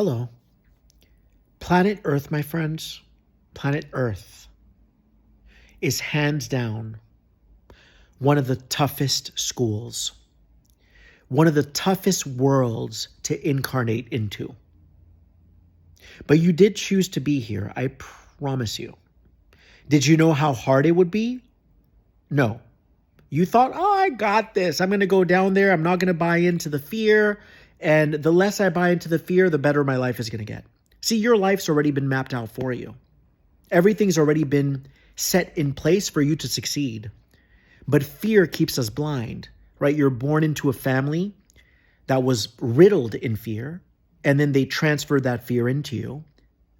Hello. Planet Earth, my friends, planet Earth is hands down one of the toughest schools, one of the toughest worlds to incarnate into. But you did choose to be here, I promise you. Did you know how hard it would be? No. You thought, oh, I got this. I'm going to go down there. I'm not going to buy into the fear. And the less I buy into the fear, the better my life is going to get. See, your life's already been mapped out for you. Everything's already been set in place for you to succeed. But fear keeps us blind, right? You're born into a family that was riddled in fear, and then they transferred that fear into you.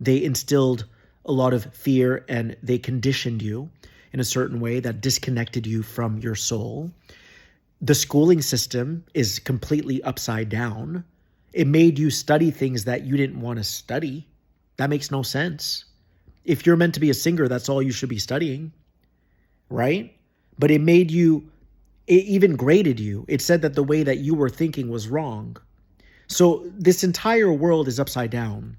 They instilled a lot of fear and they conditioned you in a certain way that disconnected you from your soul. The schooling system is completely upside down. It made you study things that you didn't want to study. That makes no sense. If you're meant to be a singer, that's all you should be studying, right? But it made you, it even graded you. It said that the way that you were thinking was wrong. So this entire world is upside down.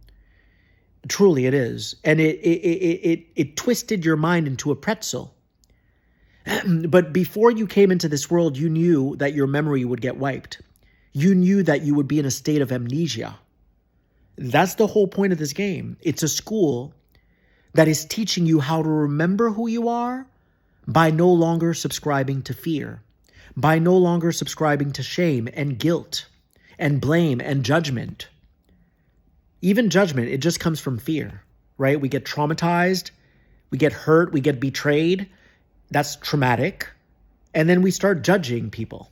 Truly it is. And it twisted your mind into a pretzel. But before you came into this world, you knew that your memory would get wiped. You knew that you would be in a state of amnesia. That's the whole point of this game. It's a school that is teaching you how to remember who you are by no longer subscribing to fear, by no longer subscribing to shame and guilt and blame and judgment. Even judgment, it just comes from fear, right? We get traumatized, we get hurt, we get betrayed. That's traumatic. And then we start judging people.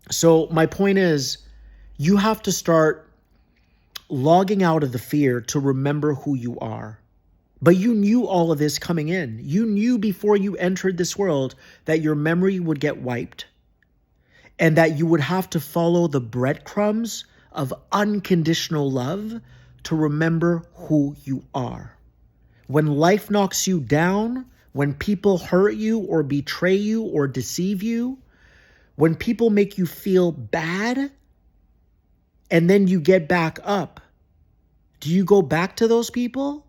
So my point is, you have to start logging out of the fear to remember who you are. But you knew all of this coming in. You knew before you entered this world that your memory would get wiped and that you would have to follow the breadcrumbs of unconditional love to remember who you are. When life knocks you down, when people hurt you or betray you or deceive you, when people make you feel bad and then you get back up, do you go back to those people?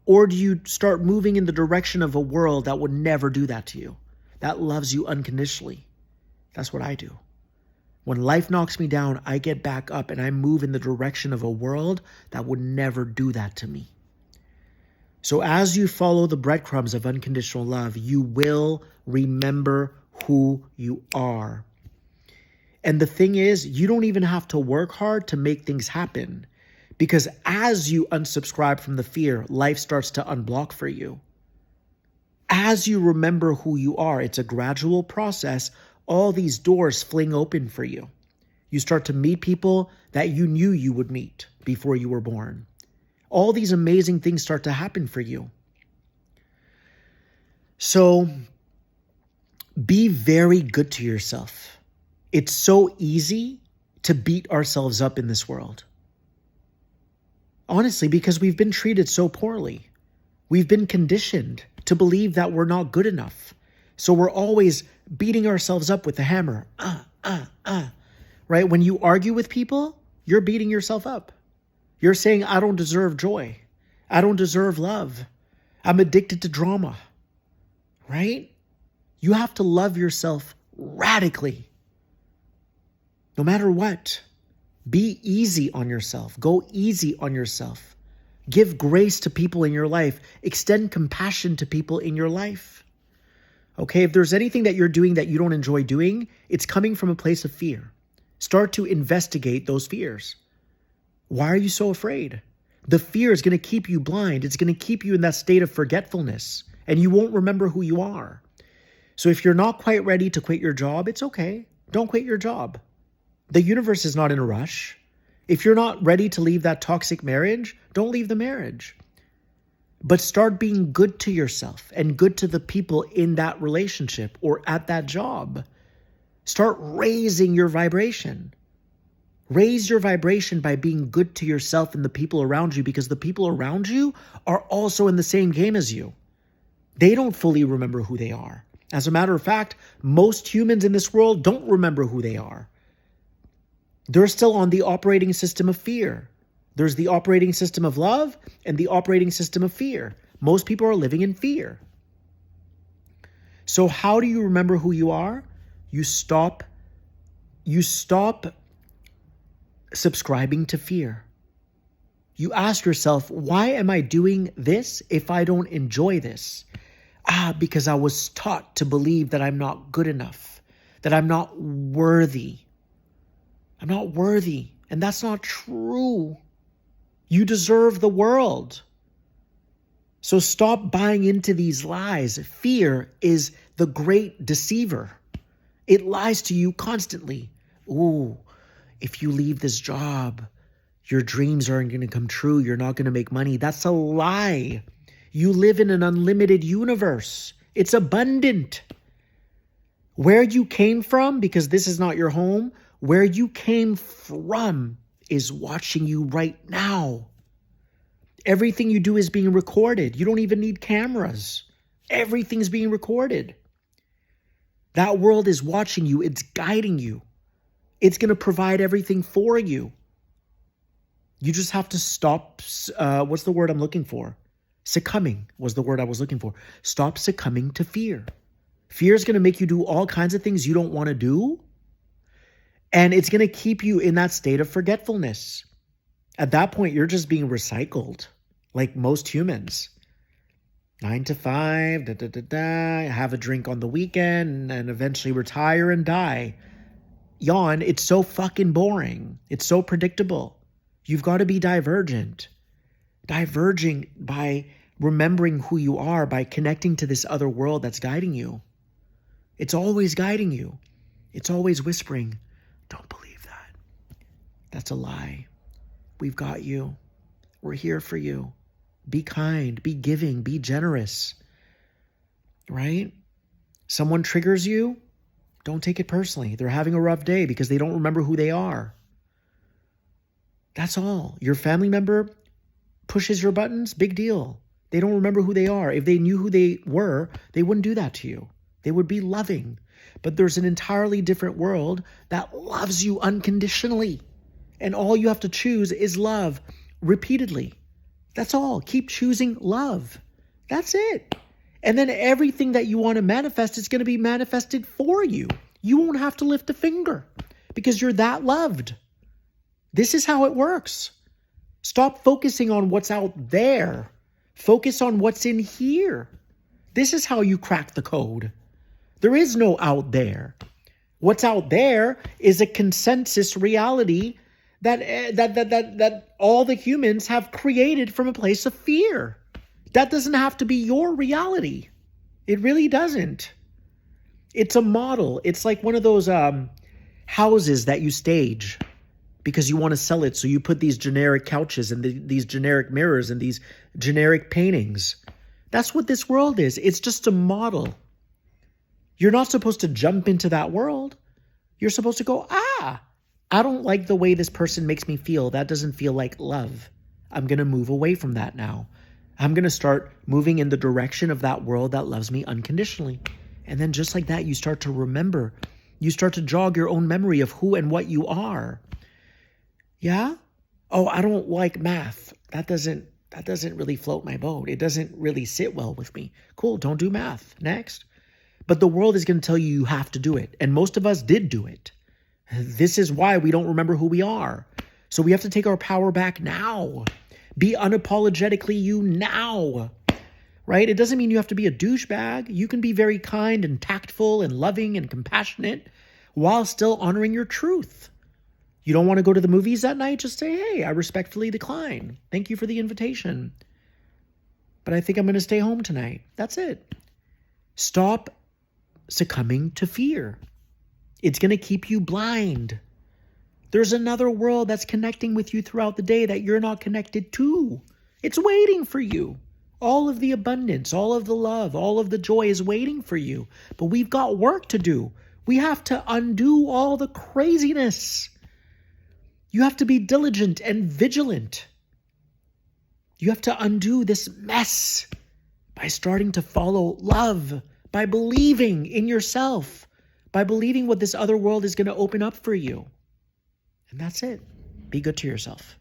Or do you start moving in the direction of a world that would never do that to you, that loves you unconditionally? That's what I do. When life knocks me down, I get back up and I move in the direction of a world that would never do that to me. So as you follow the breadcrumbs of unconditional love, you will remember who you are. And the thing is, you don't even have to work hard to make things happen. Because as you unsubscribe from the fear, life starts to unblock for you. As you remember who you are, it's a gradual process. All these doors fling open for you. You start to meet people that you knew you would meet before you were born. All these amazing things start to happen for you. So be very good to yourself. It's so easy to beat ourselves up in this world. Honestly, because we've been treated so poorly. We've been conditioned to believe that we're not good enough. So we're always beating ourselves up with the hammer. Right? When you argue with people, you're beating yourself up. You're saying, I don't deserve joy. I don't deserve love. I'm addicted to drama. Right? You have to love yourself radically. No matter what. Be easy on yourself. Go easy on yourself. Give grace to people in your life. Extend compassion to people in your life. Okay, if there's anything that you're doing that you don't enjoy doing, it's coming from a place of fear. Start to investigate those fears. Why are you so afraid? The fear is going to keep you blind. It's going to keep you in that state of forgetfulness, and you won't remember who you are. So if you're not quite ready to quit your job, it's okay. Don't quit your job. The universe is not in a rush. If you're not ready to leave that toxic marriage, don't leave the marriage. But start being good to yourself and good to the people in that relationship or at that job. Start raising your vibration. Raise your vibration by being good to yourself and the people around you, because the people around you are also in the same game as you. They don't fully remember who they are. As a matter of fact, most humans in this world don't remember who they are. They're still on the operating system of fear. There's the operating system of love and the operating system of fear. Most people are living in fear. So how do you remember who you are? You stop subscribing to fear. You ask yourself, why am I doing this if I don't enjoy this? Because I was taught to believe that I'm not good enough, that I'm not worthy. I'm not worthy. And that's not true. You deserve the world. So stop buying into these lies. Fear is the great deceiver. It lies to you constantly. Ooh, if you leave this job, your dreams aren't going to come true. You're not going to make money. That's a lie. You live in an unlimited universe. It's abundant. Where you came from, because this is not your home, where you came from is watching you right now. Everything you do is being recorded. You don't even need cameras. Everything's being recorded. That world is watching you. It's guiding you. It's going to provide everything for you. You just have to stop. What's the word I'm looking for? Succumbing was the word I was looking for. Stop succumbing to fear. Fear is going to make you do all kinds of things you don't want to do. And it's going to keep you in that state of forgetfulness. At that point, you're just being recycled like most humans. 9 to 5, have a drink on the weekend, and eventually retire and die. Yawn, it's so fucking boring. It's so predictable. You've got to be divergent. Diverging by remembering who you are, by connecting to this other world that's guiding you. It's always guiding you. It's always whispering, don't believe that. That's a lie. We've got you. We're here for you. Be kind, be giving, be generous. Right? Someone triggers you, don't take it personally. They're having a rough day because they don't remember who they are. That's all. Your family member pushes your buttons, big deal. They don't remember who they are. If they knew who they were, they wouldn't do that to you. They would be loving. But there's an entirely different world that loves you unconditionally. And all you have to choose is love repeatedly. That's all. Keep choosing love. That's it. And then everything that you want to manifest is going to be manifested for you. You won't have to lift a finger because you're that loved. This is how it works. Stop focusing on what's out there. Focus on what's in here. This is how you crack the code. There is no out there. What's out there is a consensus reality that all the humans have created from a place of fear. That doesn't have to be your reality. It really doesn't. It's a model. It's like one of those houses that you stage because you want to sell it. So you put these generic couches and these generic mirrors and these generic paintings. That's what this world is. It's just a model. You're not supposed to jump into that world. You're supposed to go, I don't like the way this person makes me feel. That doesn't feel like love. I'm going to move away from that now. I'm going to start moving in the direction of that world that loves me unconditionally. And then just like that, you start to remember. You start to jog your own memory of who and what you are. Yeah? Oh, I don't like math. That doesn't really float my boat. It doesn't really sit well with me. Cool, don't do math. Next. But the world is going to tell you you have to do it. And most of us did do it. This is why we don't remember who we are. So we have to take our power back now. Be unapologetically you now. Right? It doesn't mean you have to be a douchebag. You can be very kind and tactful and loving and compassionate while still honoring your truth. You don't want to go to the movies that night? Just say, hey, I respectfully decline. Thank you for the invitation. But I think I'm going to stay home tonight. That's it. Stop succumbing to fear. It's going to keep you blind. There's another world that's connecting with you throughout the day that you're not connected to. It's waiting for you. All of the abundance, all of the love, all of the joy is waiting for you. But we've got work to do. We have to undo all the craziness. You have to be diligent and vigilant. You have to undo this mess by starting to follow love, by believing in yourself, by believing what this other world is going to open up for you. And that's it. Be good to yourself.